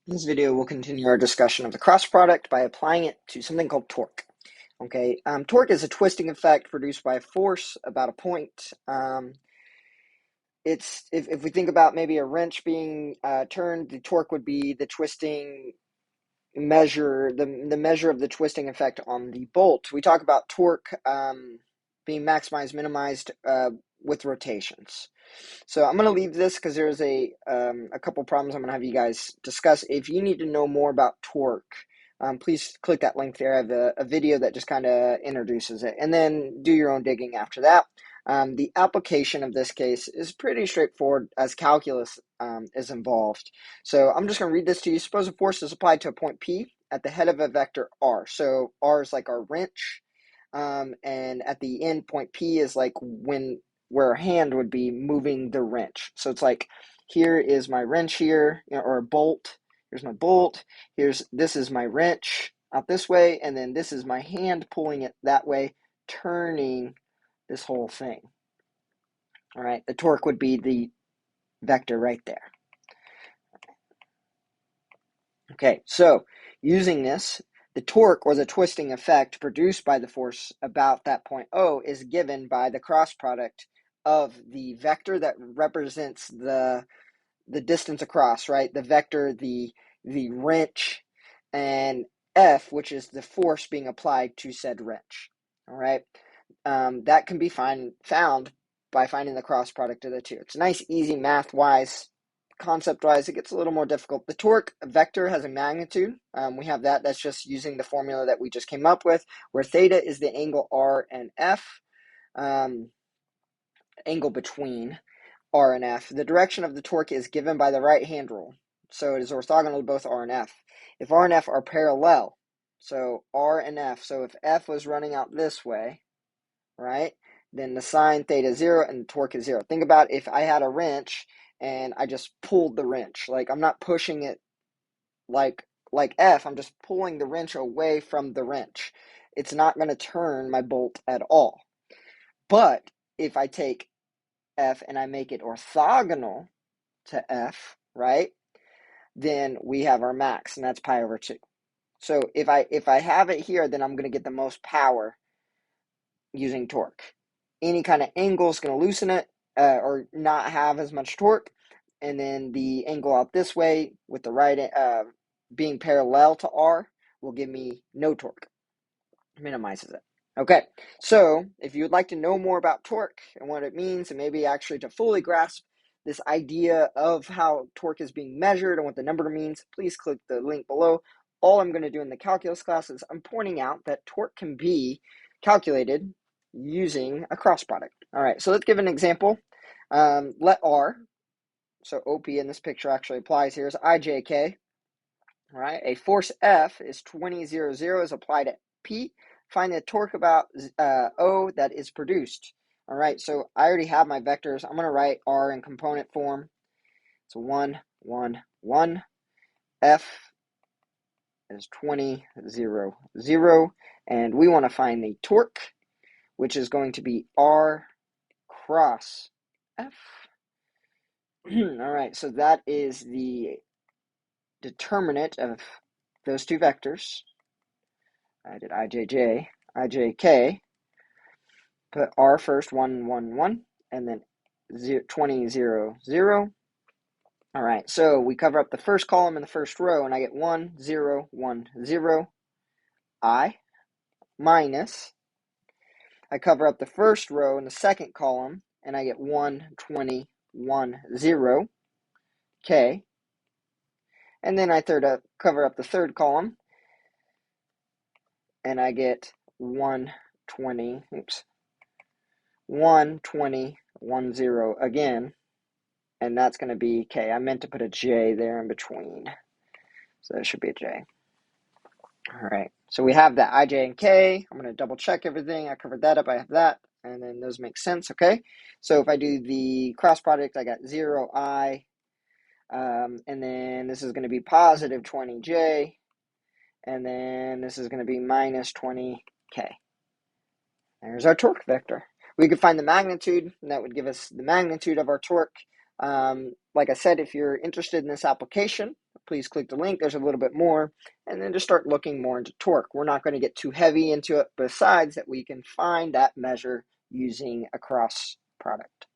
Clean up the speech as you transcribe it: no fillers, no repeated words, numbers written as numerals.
In this video, we'll continue our discussion of the cross product by applying it to something called torque. Okay, torque is a twisting effect produced by a force about a point. If we think about maybe a wrench being turned, the torque would be the twisting measure, the measure of the twisting effect on the bolt. We talk about torque being maximized, minimized with rotations. So I'm going to leave this because there's a couple problems I'm going to have you guys discuss. If you need to know more about torque, please click that link there. I have a video that just kind of introduces it, and then do your own digging after that. The application of this case is pretty straightforward as calculus is involved. So I'm just going to read this to you. Suppose a force is applied to a point P at the head of a vector R. So R is like our wrench, and at the end, point P is like where a hand would be moving the wrench. So it's like, here is my wrench here, or a bolt. Here's my bolt. This is my wrench out this way, and then this is my hand pulling it that way, turning this whole thing. All right, the torque would be the vector right there. Okay, so using this, the torque, or the twisting effect produced by the force about that point O, is given by the cross product of the vector that represents the distance across, right? The vector, the wrench, and F, which is the force being applied to said wrench. All right, that can be found by finding the cross product of the two. It's nice, easy, math-wise. Concept-wise, it gets a little more difficult. The torque vector has a magnitude. We have that. That's just using the formula that we just came up with, where theta is the angle R and F, angle between R and F. The direction of the torque is given by the right-hand rule. So it is orthogonal to both R and F. If R and F are parallel, so R and F, so if F was running out this way, right, then the sine theta is 0 and the torque is 0. Think about if I had a wrench and I just pulled the wrench. Like, I'm not pushing it like F, I'm just pulling the wrench away from the wrench. It's not going to turn my bolt at all. But if I take F and I make it orthogonal to F, right, then we have our max, and that's pi over 2. So if I have it here, then I'm going to get the most power using torque. Any kind of angle is going to loosen it or not have as much torque, and then the angle out this way with the right being parallel to R will give me no torque. Minimizes it. Okay, so if you would like to know more about torque and what it means, and maybe actually to fully grasp this idea of how torque is being measured and what the number means, please click the link below. All I'm going to do in the calculus class is I'm pointing out that torque can be calculated using a cross product. All right, so let's give an example. Let R, so OP in this picture actually applies here, is IJK. All right, a force F is 20, 0, 0 is applied at P. Find the torque about O that is produced. All right, so I already have my vectors. I'm going to write R in component form. So 1, 1, 1. F is 20, 0, 0. And we want to find the torque, which is going to be R cross F. All right, so that is the determinant of those two vectors. I did IJJ, IJK, put R first, 1, 1, 1, and then 20, 0, 0. All right, so we cover up the first column in the first row, and I get 1, 0, 1, 0, I, minus, I cover up the first row in the second column, and I get 1, 20, 1, 0, K, and then I cover up the third column, and I get 1, 20, 1, 20, 1, 0 again, and that's going to be K. I meant to put a J there in between, so that should be a J. All right, so we have that I, J, and K. I'm going to double check everything. I covered that up. I have that, and then those make sense, okay? So if I do the cross product, I got 0, I, and then this is going to be positive 20J, and then this is going to be minus 20K. There's our torque vector. We could find the magnitude, and that would give us the magnitude of our torque. Like I said, if you're interested in this application, please click the link. There's a little bit more. And then just start looking more into torque. We're not going to get too heavy into it, besides that we can find that measure using a cross product.